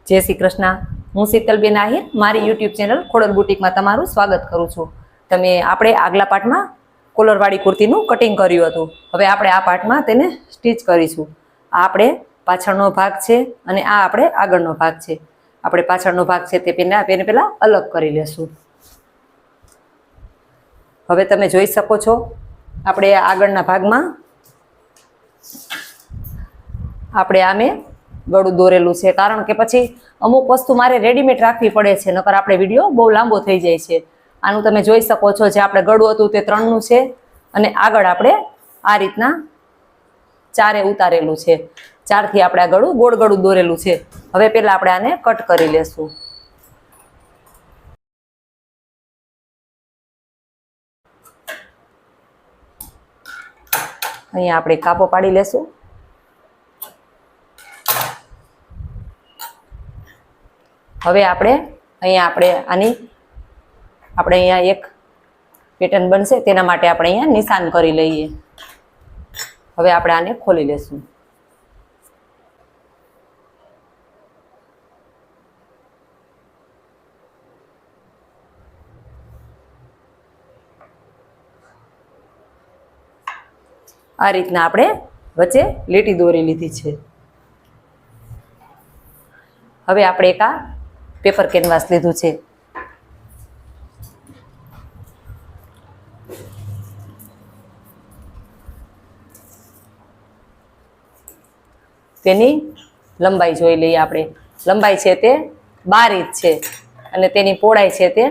जय श्री कृष्ण। हूँ शीतलबेन आहिर मारी यूट्यूब चेनल खोडल बुटीक में तमारुं स्वागत करूँ छूं। तमे आपणे आगला पार्ट में कोलरवाड़ी कुर्तीनुं कटिंग कर्युं हतुं। हवे आपणे आ पार्ट में तेने स्टीच करीशुं। आ आपणे पाछळनो भाग छे अने आ आपणे आगळनो भाग छे। आपणे पाछळनो भाग छे ते पहेला अलग करी लेशुं। हवे तमे जोई शको छो आपणे आगळना भागमां आपणे आमे गळुं दोरेलुं छे, कारण के पछी अमुक वस्तु मारे रेडीमेड राखवी पड़े छे, नकर आपणे विडियो बहु लांबो थई जाय छे। आनुं तमे जोई शको छो जे आपणे गळुं हतुं ते 3 नुं छे अने आगळ आपणे आ रीतना 4 उतारेलुं छे। 4 थी आपणे आ गळुं गोળ गळुं दोरेलुं छे। हवे पेला आपणे आने कट करी लेशुं। अहींया आपणे कापो पाडी लेशुं। हवे आपणे अहींया आपणे आनी आपणे अहींया एक पेटर्न बनशे तेना माटे आपणे अहींया निशान करी लईए। हवे आपणे आने खोली लेशुं। आ रीतना आपणे वच्चे લીટી દોરી લીધી છે। હવે આપણે એક આ પેપર કેનવાસ લીધું છે। તેની લંબાઈ જોઈ લઈએ આપણે। લંબાઈ છે તે 12 ઇંચ છે અને તેની પહોળાઈ છે તે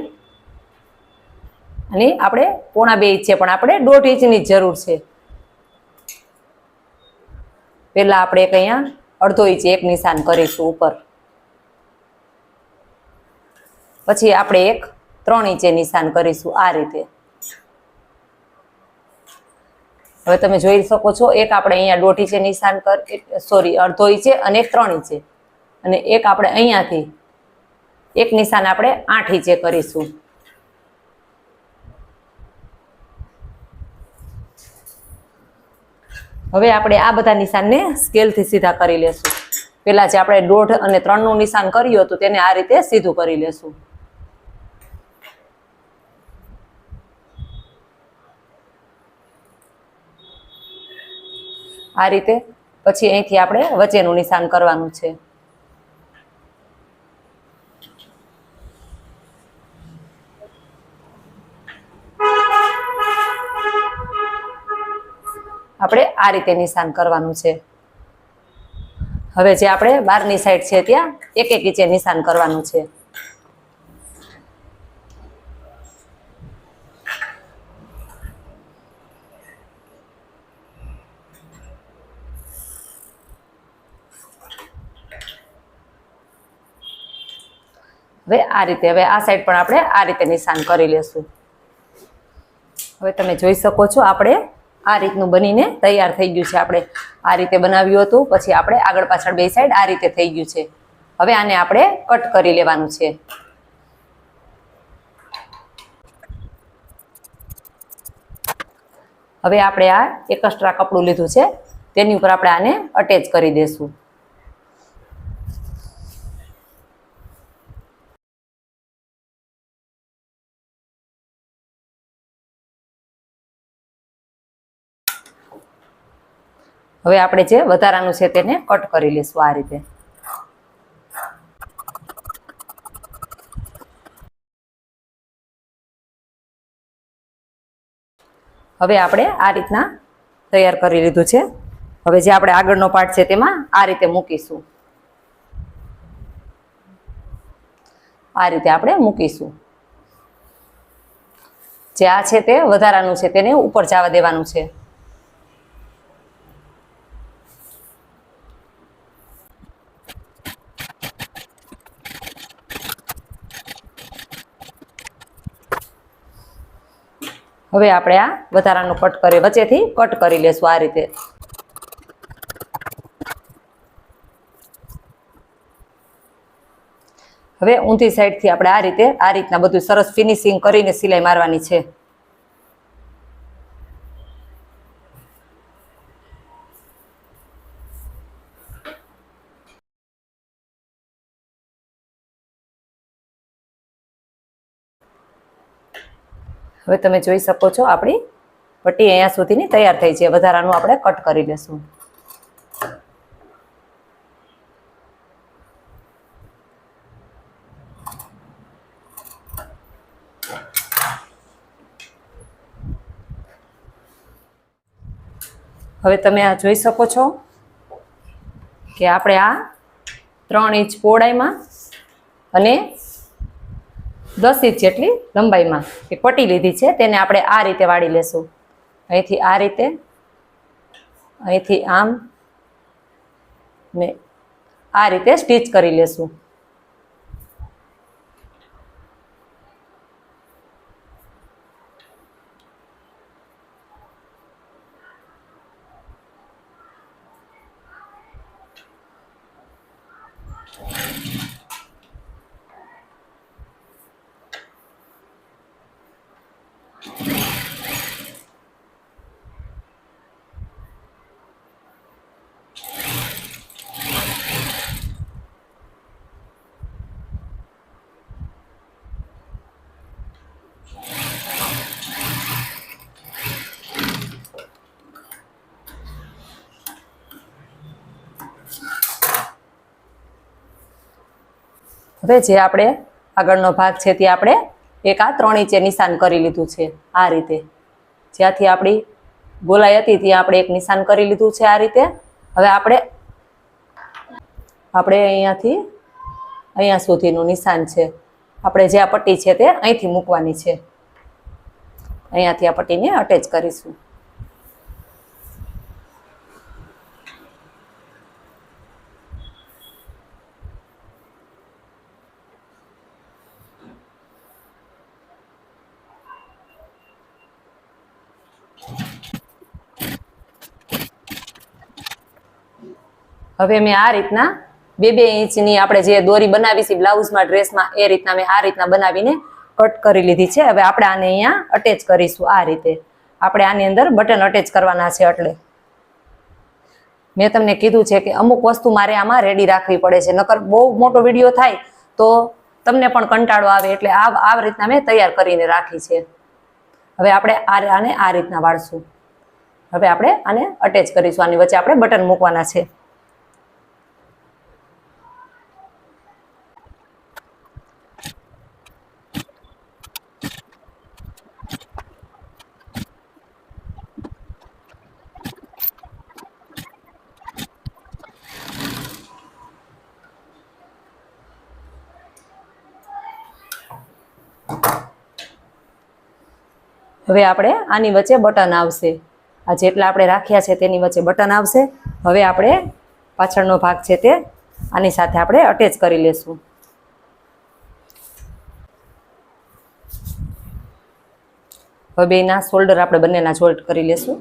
અને આપણે 1.5 ઇંચ છે, પણ આપણે 1.5 ઇંચની જરૂર છે। પહેલા આપણે એક અહીંયા 1/2 ઇંચ એક નિશાન કરીશું ઉપર, પછી આપણે એક 3 ઇંચે નિશાન કરીશું આ રીતે। હવે તમે જોઈ શકો છો એક આપણે અહીંયા 1.5 ઇંચે નિશાન સોરી 1/2 ઇંચે અને એક 3 ઇંચે, અને એક આપણે અહીંયાથી એક નિશાન આપણે 8 ઇંચે કરીશું। હવે આપણે આ બધા નિશાનને સ્કેલથી સીધા કરી લેશું। પહેલા જે આપણે 1.5 અને 3 નું નિશાન કર્યું હતું તેને આ રીતે સીધું કરી લેશું। આ રીતે પછી અહીંથી આપણે વચ્ચેનું નિશાન કરવાનું છે। આપણે આ રીતે નિશાન કરવાનું છે। હવે જે આપણે બહારની સાઈડ છે ત્યાં 1-1 ઇંચે નિશાન કરવાનું છે। હવે આ રીતે હવે આ સાઈડ પણ આપણે આ રીતે નિશાન કરી લેશું। હવે તમે જોઈ શકો છો આપણે આ રીતનું બનીને તૈયાર થઈ ગયું છે। આપણે આ રીતે બનાવ્યું હતું, પછી આપણે આગળ પાછળ બે સાઈડ આ રીતે થઈ ગયું છે। હવે આને આપણે કટ કરી લેવાનું છે। હવે આપણે આ એક્સ્ટ્રા કપડું લીધું છે તેની ઉપર આપણે આને અટેચ કરી દેશું। હવે આપણે જે વધારાનું છે તેને કટ કરી લેશું આ રીતે। હવે આપણે આ રીતના તૈયાર કરી લીધું છે। હવે જે આપણે આગળનો પાર્ટ છે તેમાં આ રીતે મૂકીશું। આ રીતે આપણે મૂકીશું। જે આ છે તે વધારાનું છે તેને ઉપર જવા દેવાનું છે। હવે આપણે આ વધારાનું કટ કરી વચ્ચેથી કટ કરી લેશું આ રીતે। હવે ઊંધી સાઈડથી આપણે આ રીતના બધું સરસ ફિનિશિંગ કરીને સિલાઈ મારવાની છે। હવે તમે જોઈ શકો છો આપણી પટ્ટી અહીંયા સુધીની તૈયાર થઈ છે. વધારાનું આપણે કટ કરી લેશું. હવે તમે આ જોઈ શકો છો કે આપણે આ 3 ઇંચ પહોળાઈમાં અને 10 ઇંચ જેટલી લંબાઈમાં એક પટ્ટી લીધી છે. તેને આપણે આ રીતે વાળી લેશું. અહીંથી આ રીતે, અહીંથી આમ ને આ રીતે સ્ટીચ કરી લેશું. હવે જે આપણે આગળનો ભાગ છે તે આપણે એક આ 3 ઇંચે નિશાન કરી લીધું છે. આ રીતે જ્યાંથી આપણી ગોલાઈ હતી ત્યાં આપણે એક નિશાન કરી લીધું છે આ રીતે. હવે આપણે અહીંયાથી અહીંયા સુધીનું નિશાન છે. આપણે જે આ પટ્ટી છે તે અહીંથી મૂકવાની છે. અહીંયાથી આ પટ્ટીને અટેચ કરીશું. હવે મેં આ રીતના 2-2 ઇંચની આપણે જે દોરી બનાવી છે બ્લાઉઝમાં, ડ્રેસમાં, એ રીતના મેં આ રીતના બનાવીને કટ કરી લીધી છે. હવે આપણે આને અહીંયા અટેચ કરીશું. આ રીતે આપણે આની અંદર બટન અટેચ કરવાના છે. એટલે મેં તમને કીધું છે કે અમુક વસ્તુ મારે આમાં રેડી રાખવી પડે છે, નકર બહુ મોટો વિડીયો થાય તો તમને પણ કંટાળો આવે. એટલે આ રીતના મેં તૈયાર કરીને રાખી છે. હવે આપણે આને આ રીતના વાળશું. હવે આપણે આને અટેચ કરીશું. આની વચ્ચે આપણે બટન મૂકવાના છે. હવે આપણે આની વચ્ચે બટન આવશે. આ જેટલા આપણે રાખ્યા છે તેની વચ્ચે બટન આવશે. હવે આપણે પાછળનો ભાગ છે તે આની સાથે આપણે અટેચ કરી લેશું. હવે બેના શોલ્ડર આપણે બંનેના જોઈન્ટ કરી લેશું.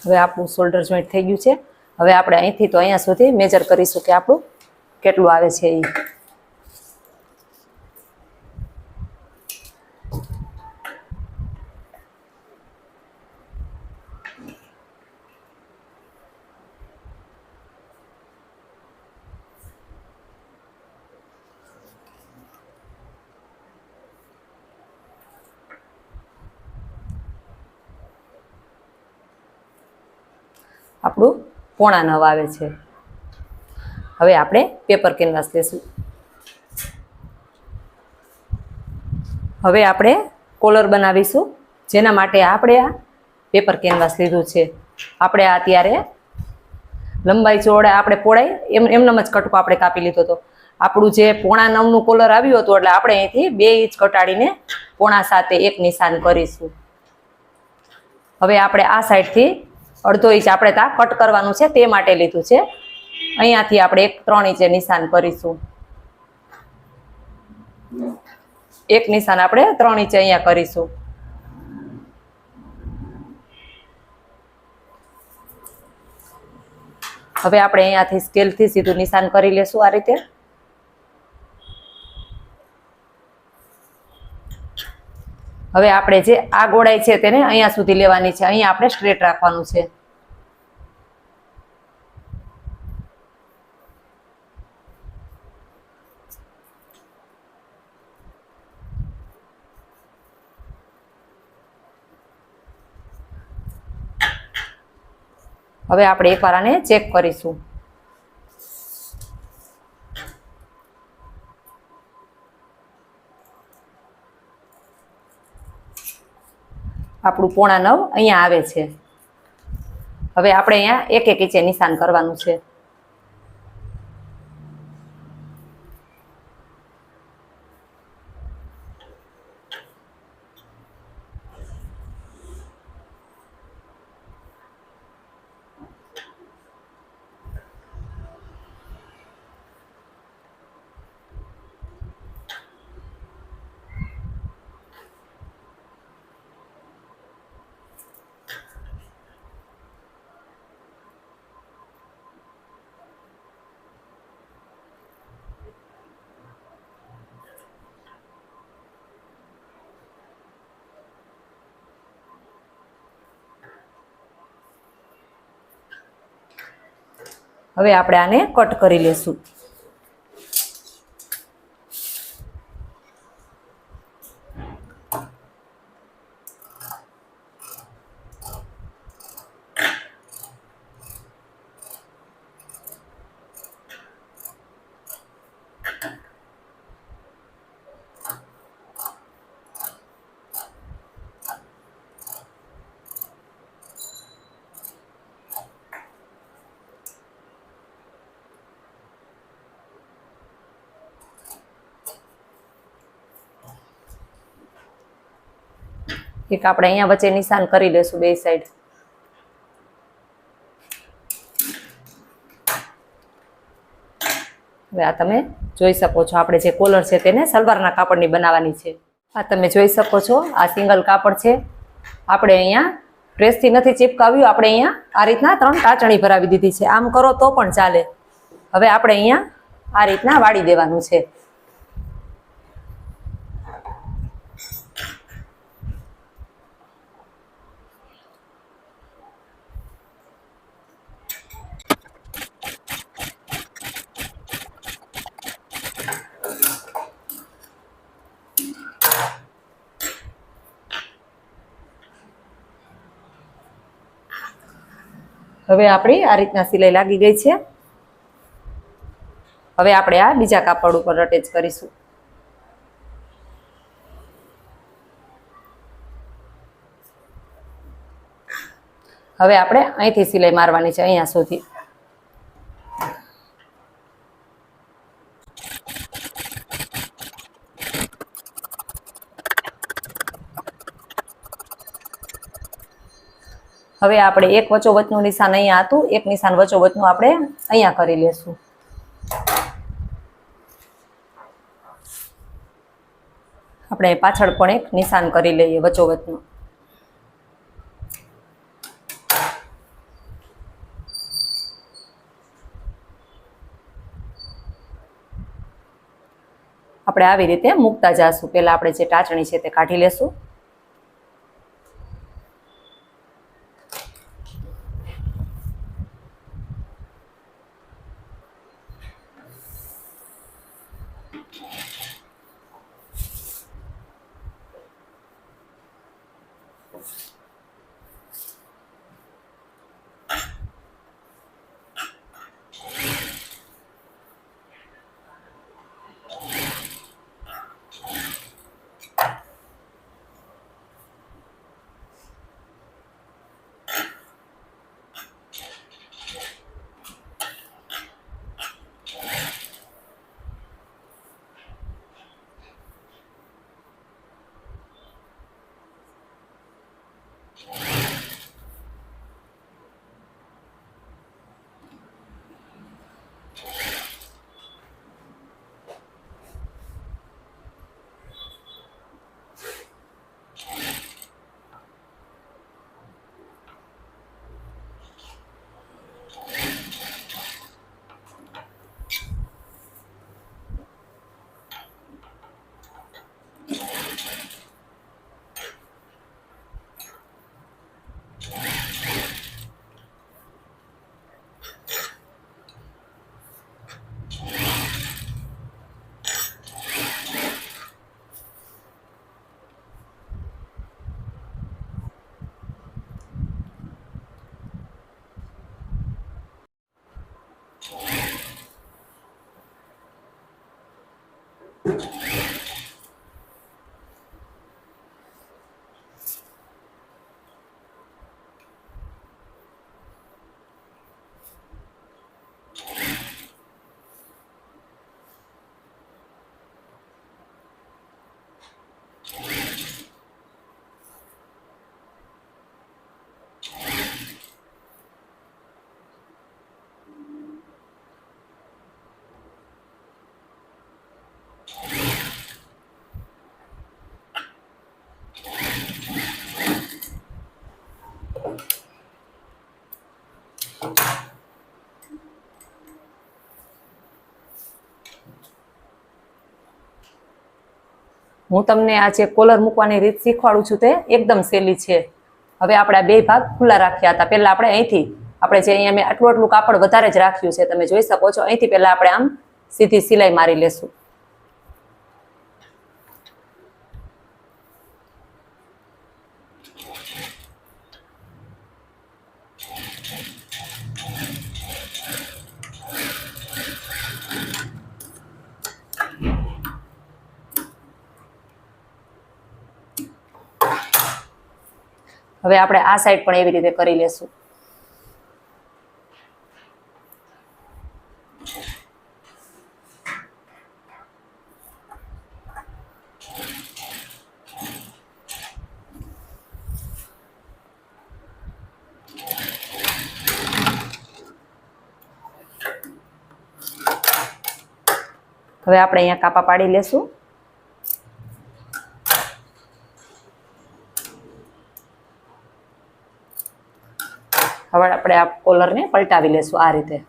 હવે આપણું શોલ્ડર જોઈન્ટ થઈ ગયું છે. હવે આપણે અહીંથી તો અહીંયા સુધી મેજર કરીશું કે આપણું કેટલું આવે છે એ. આપણું 9.5 આવે છે. હવે આપણે પેપર કેનવાસ લેશું. હવે આપણે કોલર બનાવીશું, જેના માટે આપણે આ પેપર કેનવાસ લીધું છે. આપણે આ અત્યારે લંબાઈ ચોડાઈ આપણે પહોળાઈ એમનેમ જ કટકો આપણે કાપી લીધો હતો. આપણું જે 9.5નું કોલર આવ્યું હતું એટલે આપણે અહીંથી 2 ઇંચ ઘટાડીને 7.5 એક નિશાન કરીશું. હવે આપણે આ સાઈડથી 1/2 ઇંચ આપણે ત્યાં કટ કરવાનું છે તે માટે લીધું છે. અહીંયાથી આપણે 3 ઇંચે નિશાન કરીશું. એક નિશાન આપણે 3 ઇંચે અહીંયા કરીશું. હવે આપણે અહીંયાથી સ્કેલથી સીધું નિશાન કરી લેશું આ રીતે. હવે આપણે જે આ ગોળાઈ છે તેને અહીંયા સુધી લેવાની છે. અહીંયા આપણે સ્ટ્રેટ રાખવાનું છે. હવે આપણે એકવાર આને ચેક કરીશું. આપણું 8:45 અહીંયા આવે છે. હવે આપણે અહીંયા એક એક ઇંચે નિશાન કરવાનું છે. હવે આપણે આને કટ કરી લેશું. એક આપણે અહીંયા વચ્ચે નિશાન કરી લેશું બે સાઈડ. હવે આ તમે જોઈ શકો છો, આપણે જે કોલર છે તેને સલવારના કાપડની બનાવવાની છે. આ તમે જોઈ શકો છો, આ સિંગલ કાપડ છે. આપણે અહીંયા પ્રેસથી નથી ચીપકાવ્યું, આપણે અહીંયા આ રીતના 3 ટાચણી ભરાવી દીધી છે. આમ કરો તો પણ ચાલે. હવે આપણે અહીંયા આ રીતના વાળી દેવાનું છે. હવે આપણી આ રીતના સિલાઈ લાગી ગઈ છે. હવે આપણે આ બીજા કાપડ ઉપર અટેચ કરીશું. હવે આપણે અહીંથી સિલાઈ મારવાની છે અહીંયા સુધી. હવે આપણે એક વચ્ચોવચનું નિશાન અહીંયા હતું, એક નિશાન વચ્ચોવચનું આપણે અહીંયા કરી લેશું. આપણે પાછળ પણ એક નિશાન કરી લઈએ વચ્ચોવચનું. આપણે આવી રીતે મૂકતા જાશું. પહેલા આપણે જે ટાચણી છે તે કાઢી લેશું. હું તમને આ જે કોલર મૂકવાની રીત શીખવાડું છું તે એકદમ સહેલી છે. હવે આપણે આ બે ભાગ ખુલ્લા રાખ્યા હતા. પહેલા આપણે અહીંથી આપણે જે અહીંયા મેં આટલું આટલું કાપડ વધારે જ રાખ્યું છે, તમે જોઈ શકો છો. અહીંથી પહેલા આપણે આમ સીધી સિલાઈ મારી લેશું. હવે આપણે આ સાઈડ પણ એવી રીતે કરી લેશું. હવે આપણે અહીંયા કાપા પાડી લેશું. હવે આપણે આ કોલરને પલટાવી લેશું આ રીતે.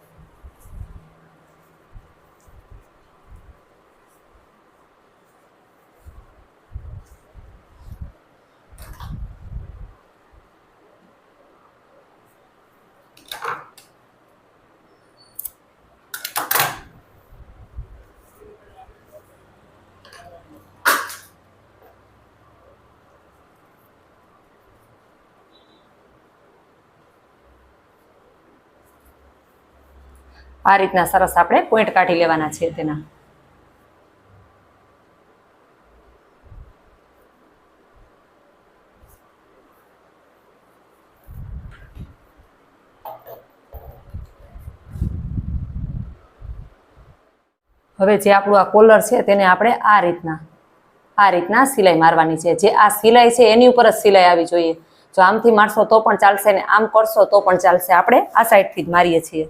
આ રીતના સરસ આપણે પોઈન્ટ કાઢી લેવાના છે તેના. હવે જે આપણું આ કોલર છે તેને આપણે આ રીતના સિલાઈ મારવાની છે. જે આ સિલાઈ છે એની ઉપર જ સિલાઈ આવી જોઈએ. જો આમથી મારશો તો પણ ચાલશે ને આમ કરશો તો પણ ચાલશે. આપણે આ સાઈડથી જ મારીએ છીએ.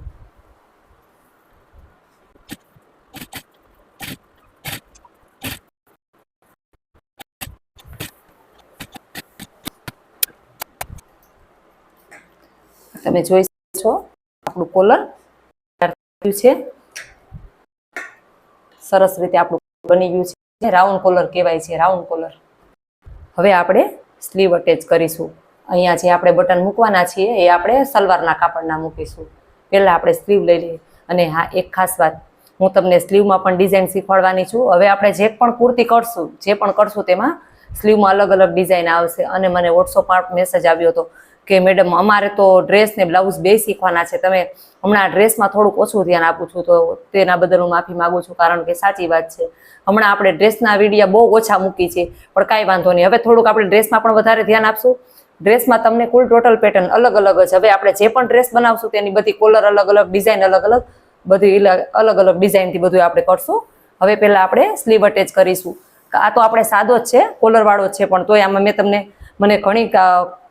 તમે જોઈ છો આપણું કોલર છે, સરસ રીતે આપણું બની ગયું છે. રાઉન્ડ કોલર કહેવાય છે, રાઉન્ડ કોલર. હવે આપણે સ્લીવ અટેચ કરીશું. અહીંયા જે આપણે બટન મૂકવાના છીએ એ આપણે સલવારના કાપડના મૂકીશું. પહેલા આપણે સ્લીવ લઈ લઈએ. અને હા, એક ખાસ વાત, હું તમને સ્લીવમાં પણ ડિઝાઇન શીખવાડવાની છું. હવે આપણે જે પણ કુર્તી કરશું તેમાં સ્લીવમાં અલગ અલગ ડિઝાઇન આવશે. અને મને વોટ્સઅપમાં મેસેજ આવ્યો હતો કે મેડમ અમારે તો ડ્રેસ ને બ્લાઉઝ બે શીખવાના છે, તમે હમણાં ડ્રેસમાં થોડુંક ઓછું ધ્યાન આપું છું, તો તેના બદલ હું માફી માગું છું. કારણ કે સાચી વાત છે, હમણાં આપણે ડ્રેસના વિડીયો બહુ ઓછા મૂકી છે, પણ કાંઈ વાંધો નહીં. હવે થોડુંક આપણે ડ્રેસમાં પણ વધારે ધ્યાન આપશું. ડ્રેસમાં તમને કુલ ટોટલ પેટર્ન અલગ અલગ જ. હવે આપણે જે પણ ડ્રેસ બનાવશું તેની બધી કોલર અલગ અલગ, ડિઝાઇન અલગ અલગ, બધી અલગ અલગ ડિઝાઇનથી બધું આપણે કરશું. હવે પહેલાં આપણે સ્લીવ અટેચ કરીશું. આ તો આપણે સાદો જ છે, કોલરવાળો જ છે, પણ તોય આમાં મને ઘણી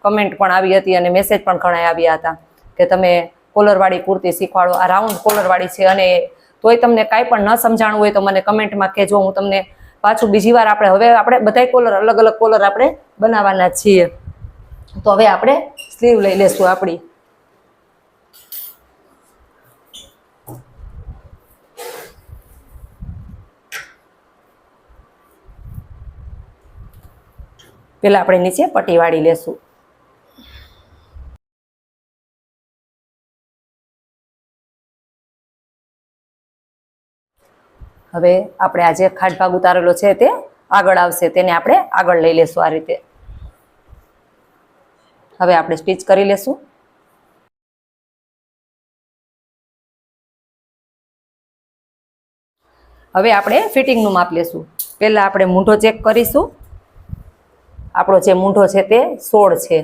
કમેન્ટ પણ આવી હતી અને મેસેજ પણ ઘણા આવ્યા હતા કે તમે કોલરવાળી કુર્તી શીખવાડો. આ રાઉન્ડ કોલરવાળી છે, અને તોય તમને કાંઈ પણ ન સમજાણું હોય તો મને કમેન્ટમાં કહેજો. હું તમને પાછું બીજી વાર હવે આપણે બધાય કોલર અલગ અલગ કોલર આપણે બનાવવાના છીએ. તો હવે આપણે સ્લીવ લઈ લેશું આપણી. પહેલા આપણે નીચે પટ્ટી વાળી લેશું. હવે આપણે આ જે ખાટ ભાગ ઉતારેલો છે તે આગળ આવશે, તેને આપણે આગળ લઈ લેશું આ રીતે. હવે આપણે સ્ટીચ કરી લેશું. હવે આપણે ફિટિંગનું માપ લેશું. પહેલાં આપણે મૂંઢો ચેક કરીશું. આપણો જે મૂંઢો છે તે 16 છે.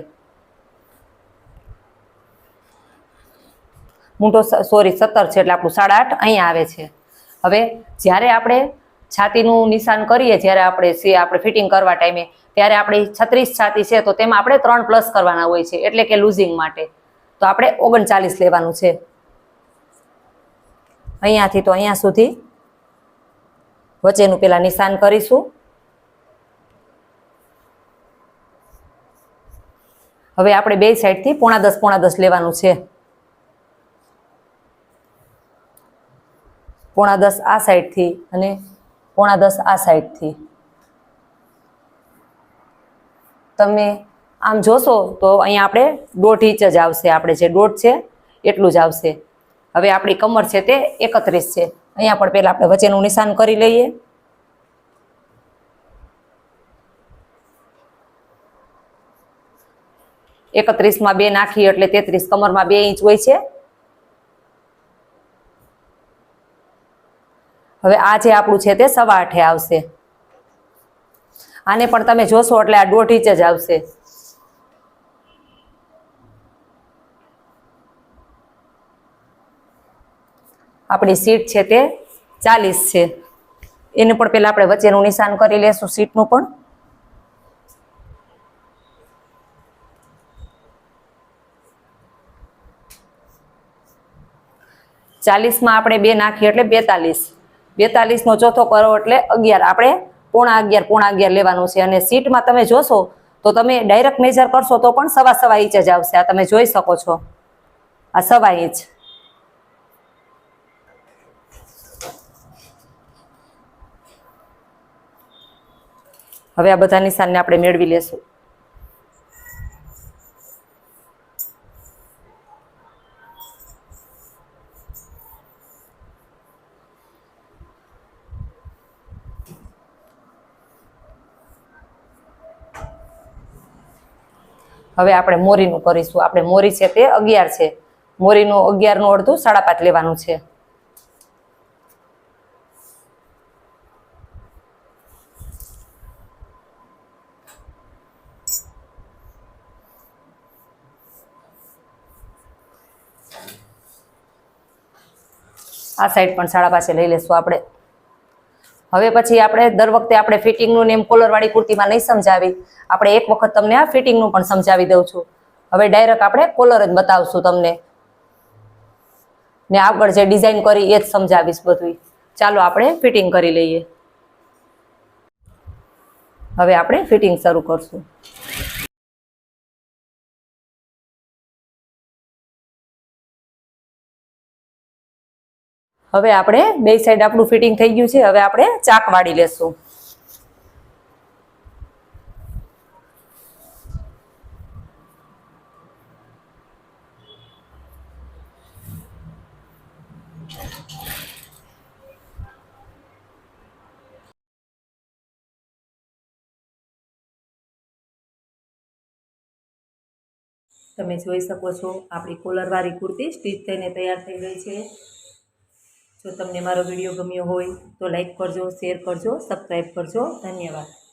મૂંઢો 17 છે એટલે આપણું 8.5 અહીંયા આવે છે. હવે જ્યારે આપણે છાતીનું નિશાન કરીએ, જ્યારે આપણે ફિટિંગ કરવા ટાઈમે, ત્યારે આપણી 36 છાતી છે તો તેમાં આપણે 3 પ્લસ કરવાના હોય છે, એટલે કે લૂઝિંગ માટે. તો આપણે 39 લેવાનું છે. અહીંયાથી તો અહીંયા સુધી વચ્ચેનું પેલા નિશાન કરીશું. હવે આપણે બે સાઈડથી 9.5 લેવાનું છે. 9.5 આ સાઈડથી અને 9.5 આ સાઈડથી. તમે આમ જોશો તો અહીંયા આપણે 1.5 ઇંચ જ આવશે. આપણે જે દોઢ છે એટલું જ આવશે. હવે આપણી કમર છે તે 31 છે. અહીંયા પણ પહેલાં આપણે વચ્ચેનું નિશાન કરી લઈએ. એકત્રીસમાં 2 નાખીએ એટલે 33. કમરમાં 2 ઇંચ હોય છે. હવે આ જે આપણું છે તે 8.25 આવશે. આને પણ તમે જોશો એટલે આ 1.5 ઇંચ જ આવશે. આપણી સીટ છે તે 40 છે. એને પણ પહેલાં આપણે વચ્ચેનું નિશાન કરી લેશું સીટનું પણ. ચાલીસમાં આપણે 2 નાખીએ એટલે 42. 42નો ચોથો કરો એટલે 11. આપણે 11.5 લેવાનું છે. અને સીટમાં તમે જોશો તો તમે ડાયરેક્ટ મેજર કરશો તો પણ 1.25 ઇંચ જ આવશે. આ તમે જોઈ શકો છો, આ 1.25 ઇંચ. હવે આ બધા નિશાનને આપણે મેળવી લેશું. હવે આપણે મોરીનું કરીશું. આપણે મોરી છે તે 11 છે. મોરીનું 11નું અડધું 5.5 લેવાનું છે. આ સાઈડ પણ 5.5 લઈ લેશું આપણે. હવે પછી આપણે દર વખતે આપણે ફિટિંગનું ને એમ કોલરવાળી કુર્તીમાં નહીં સમજાવી. આપણે એક વખત તમને આ ફિટિંગનું પણ સમજાવી દઉં છું. હવે ડાયરેક્ટ આપણે કોલર જ બતાવશું તમને, ને આગળ જે ડિઝાઇન કરી એ જ સમજાવીશ બધું. ચાલો આપણે ફિટિંગ કરી લઈએ. હવે આપણે ફિટિંગ શરૂ કરશું. હવે આપણે બે સાઈડ આપણું ફિટિંગ થઈ ગયું છે. હવે આપણે ચાક વાળી લેશું. તમે જોઈ શકો છો આપણી કોલરવાળી કુર્તી સ્ટીચ થઈને તૈયાર થઈ ગઈ છે. જો તમને મારો વિડીયો ગમ્યો હોય તો લાઈક કરજો, શેર કરજો, સબસ્ક્રાઈબ કરજો. ધન્યવાદ.